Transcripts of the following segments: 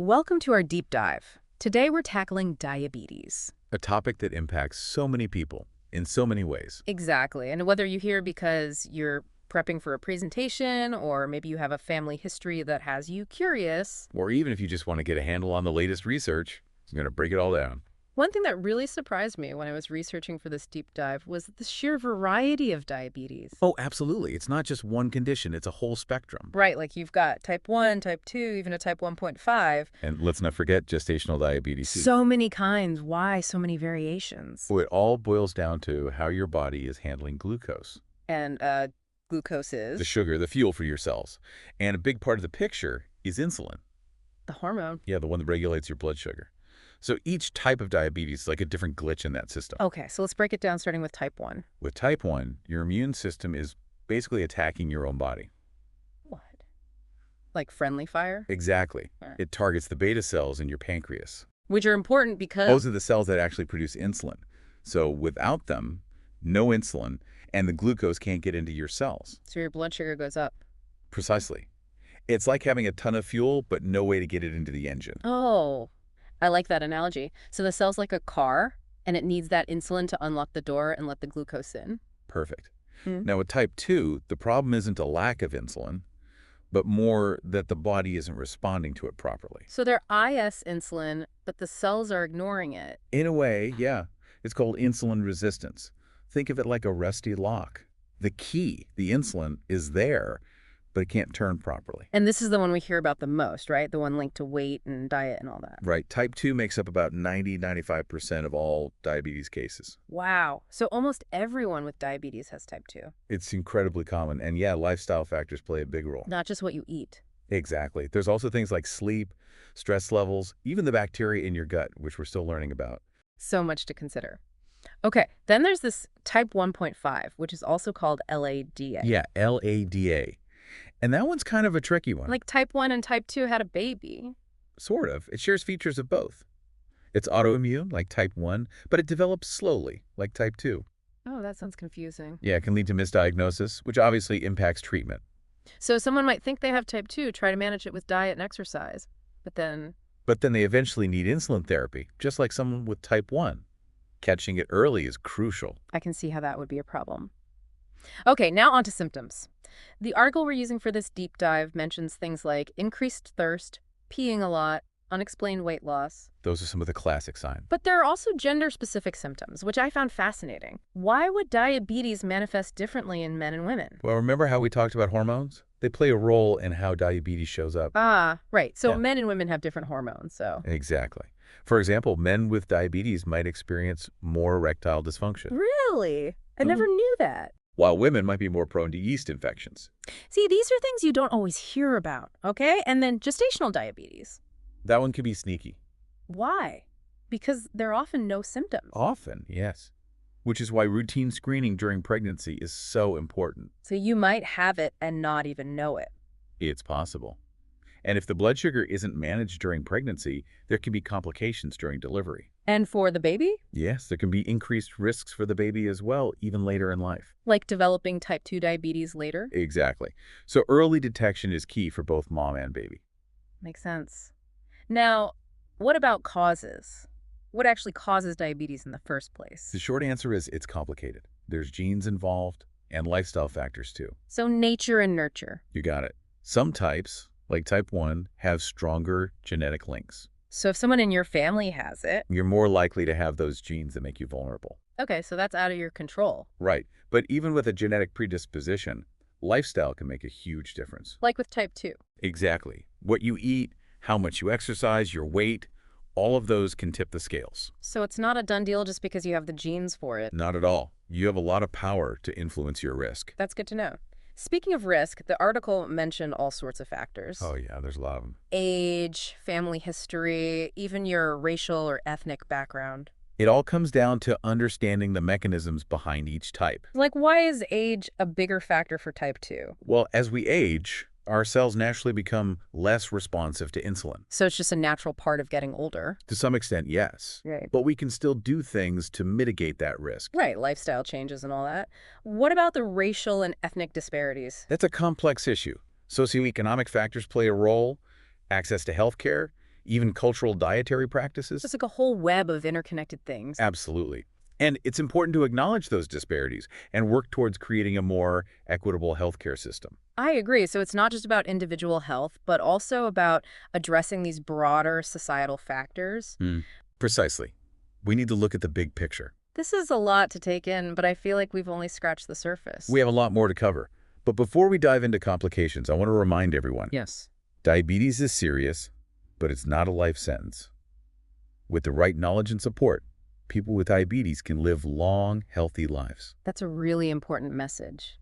Welcome to our deep dive. Today we're tackling diabetes. A topic that impacts so many people in so many ways. Exactly. And whether you're here because you're prepping for a presentation or maybe you have a family history that has you curious. Or even if you just want to get a handle on the latest research, I'm going to break it all down. One thing that really surprised me when I was researching for this deep dive was the sheer variety of diabetes. Oh, absolutely. It's not just one condition, it's a whole spectrum. Right, like you've got type 1, type 2, even a type 1.5. And let's not forget gestational diabetes too. So many kinds. Why so many variations? So it all boils down to how your body is handling glucose. And glucose is The sugar, the fuel for your cells. And a big part of the picture is insulin. the hormone. Yeah, the one that regulates your blood sugar. So each type of diabetes is like a different glitch in that system. Okay, so let's break it down starting with type 1. With type 1, your immune system is basically attacking your own body. What? Like friendly fire? Exactly. Right. It targets the beta cells in your pancreas. Which are important because... Those are the cells that actually produce insulin. So without them, no insulin, and the glucose can't get into your cells. So your blood sugar goes up. Precisely. It's like having a ton of fuel, but no way to get it into the engine. Oh, I like that analogy. So the cell's like a car, and it needs that insulin to unlock the door and let the glucose in. Perfect. Hmm. Now with type 2, the problem isn't a lack of insulin, but more that the body isn't responding to it properly. So they're IS insulin, but the cells are ignoring it. In a way, yeah. It's called insulin resistance. Think of it like a rusty lock. The key, the insulin, is there, but it can't turn properly. And this is the one we hear about the most, right? The one linked to weight and diet and all that. Right. Type 2 makes up about 90–95% of all diabetes cases. Wow. So almost everyone with diabetes has type 2. It's incredibly common. And yeah, lifestyle factors play a big role. Not just what you eat. Exactly. There's also things like sleep, stress levels, even the bacteria in your gut, which we're still learning about. So much to consider. Okay, then there's this type 1.5, which is also called LADA. Yeah, LADA. And that one's kind of a tricky one. Like type 1 and type 2 had a baby. Sort of. It shares features of both. It's autoimmune, like type 1, but it develops slowly, like type 2. Oh, that sounds confusing. Yeah, it can lead to misdiagnosis, which obviously impacts treatment. So someone might think they have type 2, try to manage it with diet and exercise, but then... But then they eventually need insulin therapy, just like someone with type 1. Catching it early is crucial. I can see how that would be a problem. Okay, now on to symptoms. The article we're using for this deep dive mentions things like increased thirst, peeing a lot, unexplained weight loss. Those are some of the classic signs. But there are also gender-specific symptoms, which I found fascinating. Why would diabetes manifest differently in men and women? Well, remember how we talked about hormones? They play a role in how diabetes shows up. Ah, right. So Yeah. men and women have different hormones, so... Exactly. For example, men with diabetes might experience more erectile dysfunction, Really? I never knew that. while women might be more prone to yeast infections. See, these are things you don't always hear about, okay? And then gestational diabetes. That one can be sneaky. Why? Because there are often no symptoms. Often, yes. Which is why routine screening during pregnancy is so important. So you might have it and not even know it. It's possible. And if the blood sugar isn't managed during pregnancy, there can be complications during delivery. And for the baby? Yes, there can be increased risks for the baby as well, even later in life. Like developing type 2 diabetes later? Exactly. So early detection is key for both mom and baby. Makes sense. Now, what about causes? What actually causes diabetes in the first place? The short answer is it's complicated. There's genes involved and lifestyle factors too. So nature and nurture. You got it. Some types, like type 1, have stronger genetic links. So if someone in your family has it... You're more likely to have those genes that make you vulnerable. Okay, so that's out of your control. Right. But even with a genetic predisposition, lifestyle can make a huge difference. Like with type 2. Exactly. What you eat, how much you exercise, your weight, all of those can tip the scales. So it's not a done deal just because you have the genes for it. Not at all. You have a lot of power to influence your risk. That's good to know. Speaking of risk, the article mentioned all sorts of factors. Oh yeah, there's a lot of them. Age, family history, even your racial or ethnic background. It all comes down to understanding the mechanisms behind each type. Like, why is age a bigger factor for type 2? Well, as we age, our cells naturally become less responsive to insulin. So it's just a natural part of getting older. To some extent, yes. Right. But we can still do things to mitigate that risk. Right, lifestyle changes and all that. What about the racial and ethnic disparities? That's a complex issue. Socioeconomic factors play a role, access to health care, even cultural dietary So practices. it's like a whole web of interconnected things. Absolutely. And it's important to acknowledge those disparities and work towards creating a more equitable healthcare system. I agree. So it's not just about individual health, but also about addressing these broader societal factors. Hmm. Precisely. We need to look at the big picture. This is a lot to take in, but I feel like we've only scratched the surface. We have a lot more to cover. But before we dive into complications, I want to remind everyone, Yes. diabetes is serious, but it's not a life sentence. With the right knowledge and support, people with diabetes can live long, healthy lives. That's a really important message.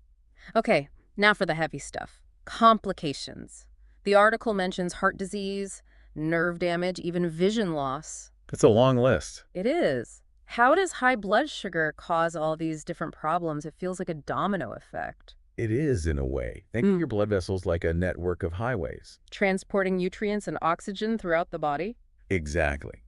Okay, now for the heavy stuff. Complications. The article mentions heart disease, nerve damage, even vision loss. That's a long list. It is. How does high blood sugar cause all these different problems? It feels like a domino effect. It is, in a way. Think of your blood vessels like a network of highways. Transporting nutrients and oxygen throughout the body? Exactly.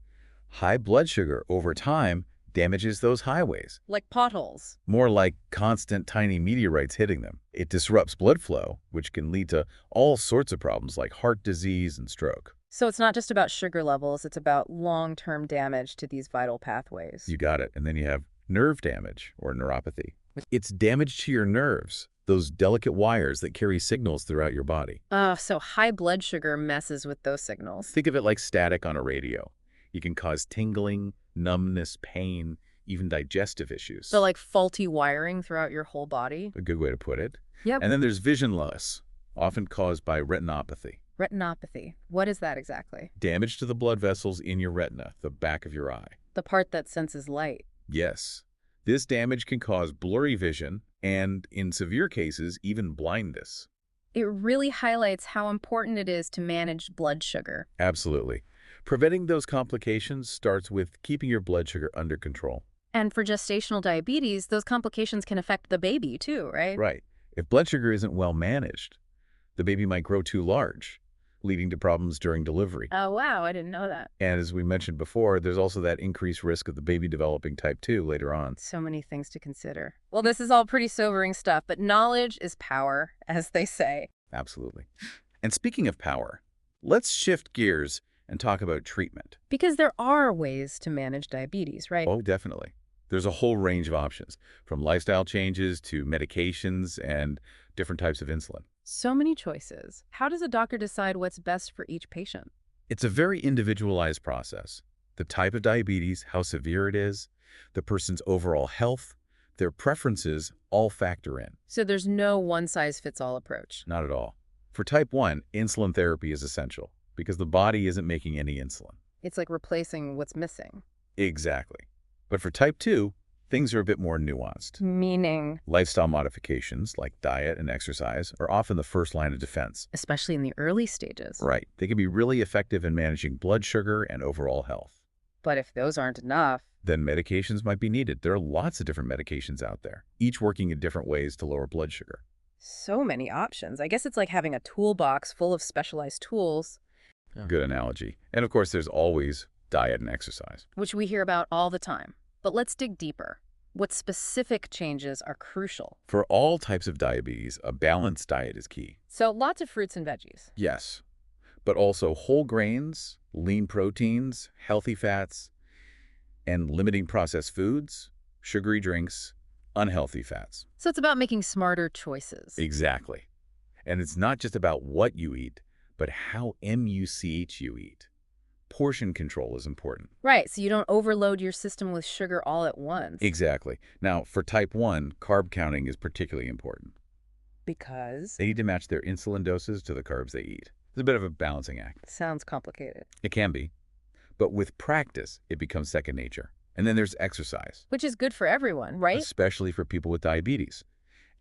High blood sugar, over time, damages those highways. Like potholes. More like constant tiny meteorites hitting them. It disrupts blood flow, which can lead to all sorts of problems like heart disease and stroke. So it's not just about sugar levels, it's about long-term damage to these vital pathways. You got it. And then you have nerve damage, or neuropathy. It's damage to your nerves, those delicate wires that carry signals throughout your body. So high blood sugar messes with those signals. Think of it like static on a radio. It can cause tingling, numbness, pain, even digestive issues. So like faulty wiring throughout your whole body? A good way to put it. Yep. And then there's vision loss, often caused by retinopathy. Retinopathy. What is that exactly? Damage to the blood vessels in your retina, the back of your eye. The part that senses light. Yes. This damage can cause blurry vision and, in severe cases, even blindness. It really highlights how important it is to manage blood sugar. Absolutely. Preventing those complications starts with keeping your blood sugar under control. And for gestational diabetes, those complications can affect the baby too, right? Right. If blood sugar isn't well managed, the baby might grow too large, leading to problems during delivery. Oh, wow, I didn't know that. And as we mentioned before, there's also that increased risk of the baby developing type 2 later on. So many things to consider. Well, this is all pretty sobering stuff, but knowledge is power, as they say. Absolutely. And speaking of power, let's shift gears and talk about treatment. Because there are ways to manage diabetes, right? Oh, definitely. There's a whole range of options, from lifestyle changes to medications and different types of insulin. So many choices. How does a doctor decide what's best for each patient? It's a very individualized process. The type of diabetes, how severe it is, the person's overall health, their preferences all factor in. So there's no one-size-fits-all approach. Not at all. For type 1, insulin therapy is essential because the body isn't making any insulin. It's like replacing what's missing. Exactly. But for type 2, things are a bit more nuanced. Meaning, Lifestyle modifications like diet and exercise are often the first line of defense. especially in the early stages. Right. They can be really effective in managing blood sugar and overall health. But if those aren't enough, Then medications might be needed. There are lots of different medications out there, each working in different ways to lower blood sugar. so many options. I guess it's like having a toolbox full of specialized tools, Good analogy. And of course, there's always diet and exercise. which we hear about all the time. But let's dig deeper. What specific changes are crucial? For all types of diabetes, a balanced diet is key. So lots of fruits and veggies. Yes, but also whole grains, lean proteins, healthy fats, and limiting processed foods, sugary drinks, unhealthy fats. So it's about making smarter choices. Exactly. And it's not just about what you eat, but how MUCH you eat. Portion control is important. Right, so you don't overload your system with sugar all at once. Exactly. Now, for type 1, carb counting is particularly important. Because? They need to match their insulin doses to the carbs they eat. It's a bit of a balancing act. Sounds complicated. It can be. But with practice, it becomes second nature. And then there's exercise, Which is good for everyone, right? especially for people with diabetes.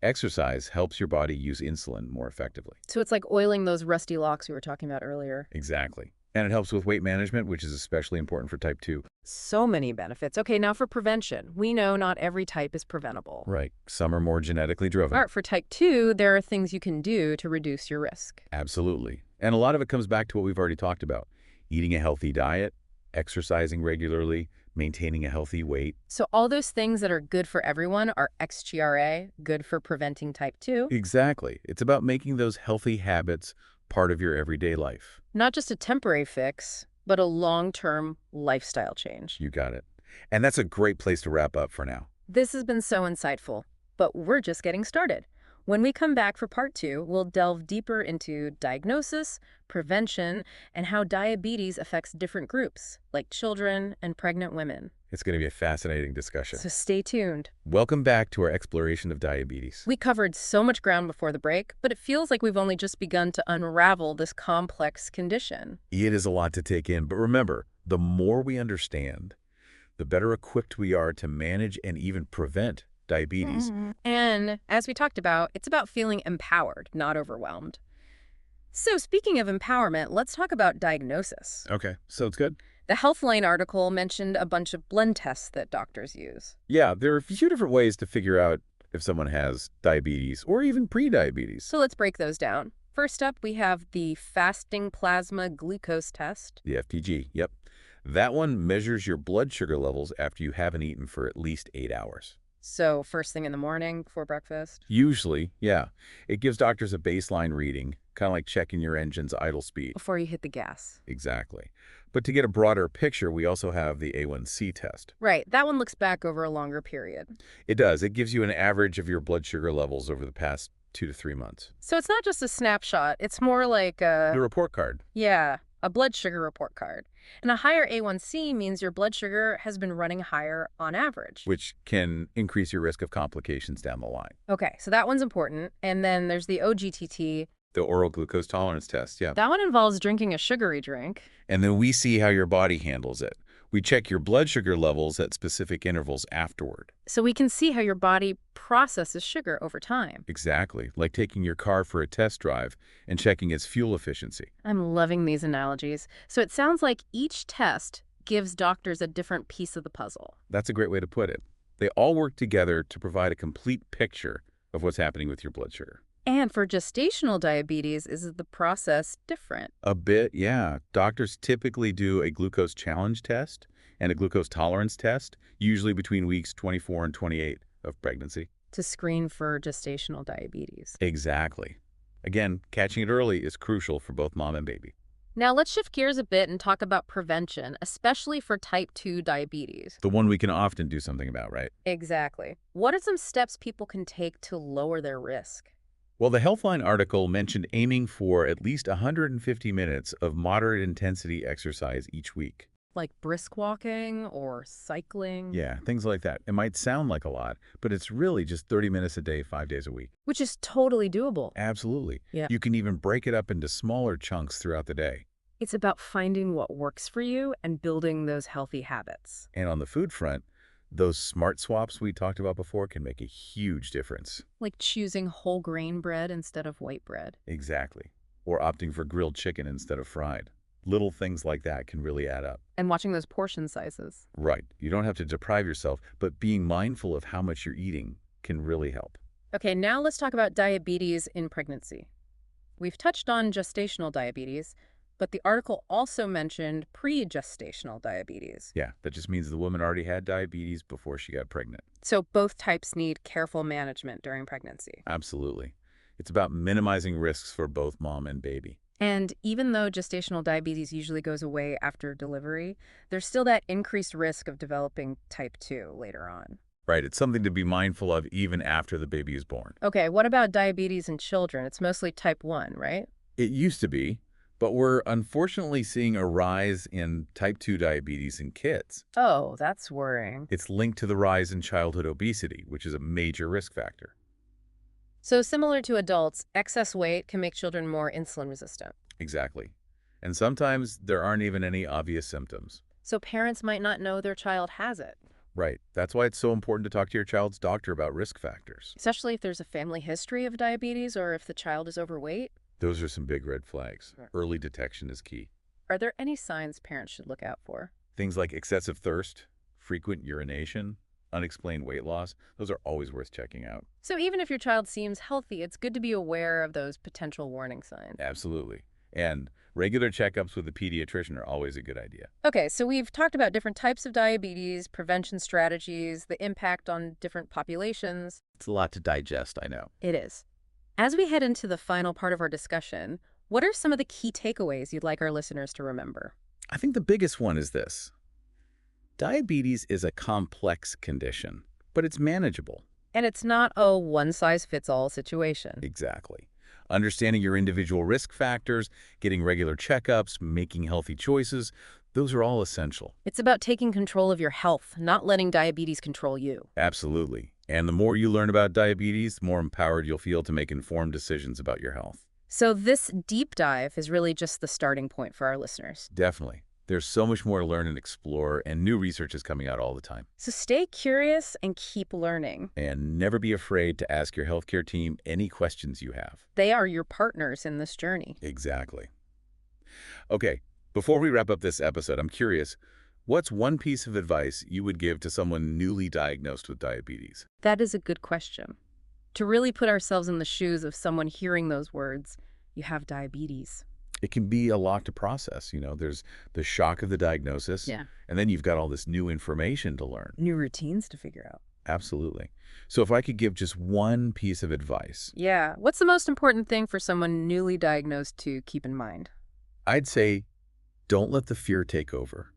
Exercise helps your body use insulin more effectively. So it's like oiling those rusty locks we were talking about earlier. Exactly. And it helps with weight management, which is especially important for type 2. So many benefits. Okay, now for prevention. We know not every type is preventable. Right. Some are more genetically driven. All right, for type 2, there are things you can do to reduce your risk. Absolutely. And a lot of it comes back to what we've already talked about. Eating a healthy diet, exercising regularly, maintaining a healthy weight. So all those things that are good for everyone are XGRA, good for preventing type 2. Exactly. It's about making those healthy habits part of your everyday life. Not just a temporary fix, but a long-term lifestyle change. You got it. And that's a great place to wrap up for now. This has been so insightful, but we're just getting started. When we come back for part 2, we'll delve deeper into diagnosis, prevention, and how diabetes affects different groups, like children and pregnant women. It's going to be a fascinating discussion. So stay tuned. Welcome back to our exploration of diabetes. We covered so much ground before the break, but it feels like we've only just begun to unravel this complex condition. It is a lot to take in, but remember, the more we understand, the better equipped we are to manage and even prevent diabetes. And as we talked about, it's about feeling empowered, not overwhelmed. So speaking of empowerment, let's talk about diagnosis. Okay, so it's good. The Healthline article mentioned a bunch of blend tests that doctors use. Yeah, there are a few different ways to figure out if someone has diabetes or even pre-diabetes. So let's break those down. First up, we have the fasting plasma glucose test. The FPG, yep. That one measures your blood sugar levels after you haven't eaten for at least 8 hours. So first thing in the morning before breakfast? Usually, yeah. It gives doctors a baseline reading, kind of like checking your engine's idle speed. Before you hit the gas. Exactly. But to get a broader picture, we also have the A1C test. Right, that one looks back over a longer period. It does. It gives you an average of your blood sugar levels over the past 2 to 3 months. So it's not just a snapshot, it's more like The report card. yeah, a blood sugar report card. And a higher A1C means your blood sugar has been running higher on average. Which can increase your risk of complications down the line. Okay, so that one's important. And then there's the OGTT. The oral glucose tolerance test, yeah. That one involves drinking a sugary drink. And then we see how your body handles it. We check your blood sugar levels at specific intervals afterward. So we can see how your body processes sugar over time. Exactly, like taking your car for a test drive and checking its fuel efficiency. I'm loving these analogies. So it sounds like each test gives doctors a different piece of the puzzle. That's a great way to put it. They all work together to provide a complete picture of what's happening with your blood sugar. And for gestational diabetes, is the process different? A bit, yeah. Doctors typically do a glucose challenge test and a glucose tolerance test, usually between weeks 24 and 28 of pregnancy. To screen for gestational diabetes. Exactly. Again, catching it early is crucial for both mom and baby. Now let's shift gears a bit and talk about prevention, especially for type 2 diabetes. The one we can often do something about, right? Exactly. What are some steps people can take to lower their risk? Well, the Healthline article mentioned aiming for at least 150 minutes of moderate intensity exercise each week. Like brisk walking or cycling? Yeah, things like that. It might sound like a lot, but it's really just 30 minutes a day, 5 days a week. Which is totally doable. Absolutely. Yeah. You can even break it up into smaller chunks throughout the day. It's about finding what works for you and building those healthy habits. And on the food front, those smart swaps we talked about before can make a huge difference. Like choosing whole grain bread instead of white bread. Exactly. Or opting for grilled chicken instead of fried. Little things like that can really add up. And watching those portion sizes. Right. You don't have to deprive yourself, but being mindful of how much you're eating can really help. Okay, now let's talk about diabetes in pregnancy. We've touched on gestational diabetes, but the article also mentioned pre-gestational diabetes. Yeah, that just means the woman already had diabetes before she got pregnant. So both types need careful management during pregnancy. Absolutely. It's about minimizing risks for both mom and baby. And even though gestational diabetes usually goes away after delivery, there's still that increased risk of developing type 2 later on. Right, it's something to be mindful of even after the baby is born. Okay, what about diabetes in children? It's mostly type 1, right? It used to be, but we're unfortunately seeing a rise in type 2 diabetes in kids. Oh, that's worrying. It's linked to the rise in childhood obesity, which is a major risk factor. So similar to adults, excess weight can make children more insulin resistant. Exactly. And sometimes there aren't even any obvious symptoms. So parents might not know their child has it. Right. That's why it's so important to talk to your child's doctor about risk factors. Especially if there's a family history of diabetes or if the child is overweight. Those are some big red flags. Early detection is key. Are there any signs parents should look out for? Things like excessive thirst, frequent urination, unexplained weight loss, those are always worth checking out. So even if your child seems healthy, it's good to be aware of those potential warning signs. Absolutely. And regular checkups with a pediatrician are always a good idea. Okay, so we've talked about different types of diabetes, prevention strategies, the impact on different populations. It's a lot to digest, I know. It is. As we head into the final part of our discussion, what are some of the key takeaways you'd like our listeners to remember? I think the biggest one is this. Diabetes is a complex condition, but it's manageable. And it's not a one-size-fits-all situation. Exactly. Understanding your individual risk factors, getting regular checkups, making healthy choices, those are all essential. It's about taking control of your health, not letting diabetes control you. Absolutely. And the more you learn about diabetes, the more empowered you'll feel to make informed decisions about your health. So this deep dive is really just the starting point for our listeners. Definitely. There's so much more to learn and explore, and new research is coming out all the time. So stay curious and keep learning. And never be afraid to ask your healthcare team any questions you have. They are your partners in this journey. Exactly. Okay, before we wrap up this episode, I'm curious, what's one piece of advice you would give to someone newly diagnosed with diabetes? That is a good question. To really put ourselves in the shoes of someone hearing those words, you have diabetes. It can be a lot to process. There's the shock of the diagnosis, Yeah. and then you've got all this new information to learn. New routines to figure out. Absolutely. So if I could give just one piece of advice, Yeah. What's the most important thing for someone newly diagnosed to keep in mind? I'd say don't let the fear take over.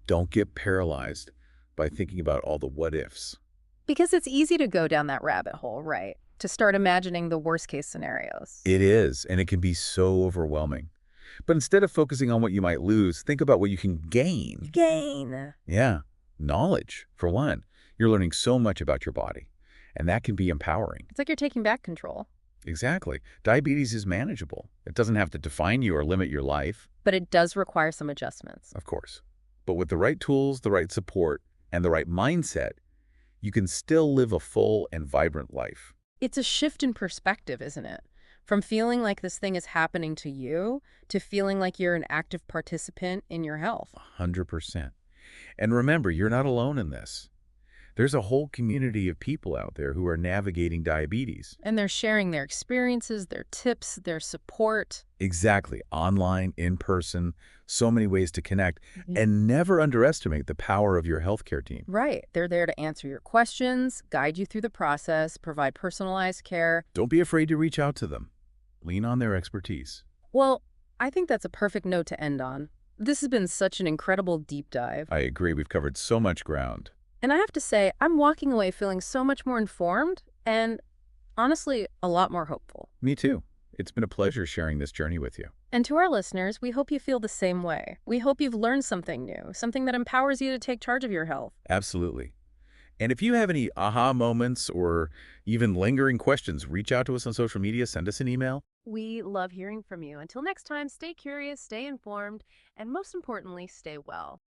Don't get paralyzed by thinking about all the what ifs. Because it's easy to go down that rabbit hole, right? To start imagining the worst case scenarios. It is, and it can be so overwhelming. But instead of focusing on what you might lose, think about what you can gain. Gain. Yeah, knowledge, for one. You're learning so much about your body, and that can be empowering. It's like you're taking back control. Exactly. Diabetes is manageable. It doesn't have to define you or limit your life, But it does require some adjustments. of course. But with the right tools, the right support, and the right mindset, you can still live a full and vibrant life. It's a shift in perspective, isn't it? From feeling like this thing is happening to you to feeling like you're an active participant in your health. 100%. And remember, you're not alone in this. There's a whole community of people out there who are navigating diabetes. And they're sharing their experiences, their tips, their support. Exactly. Online, in person, so many ways to connect. Mhm. And never underestimate the power of your healthcare team. Right. They're there to answer your questions, guide you through the process, provide personalized care. Don't be afraid to reach out to them. Lean on their expertise. Well, I think that's a perfect note to end on. This has been such an incredible deep dive. I agree. We've covered so much ground. And I have to say, I'm walking away feeling so much more informed and, honestly, a lot more hopeful. Me too. It's been a pleasure sharing this journey with you. And to our listeners, we hope you feel the same way. We hope you've learned something new, something that empowers you to take charge of your health. Absolutely. And if you have any aha moments or even lingering questions, reach out to us on social media, send us an email. We love hearing from you. Until next time, stay curious, stay informed, and most importantly, stay well.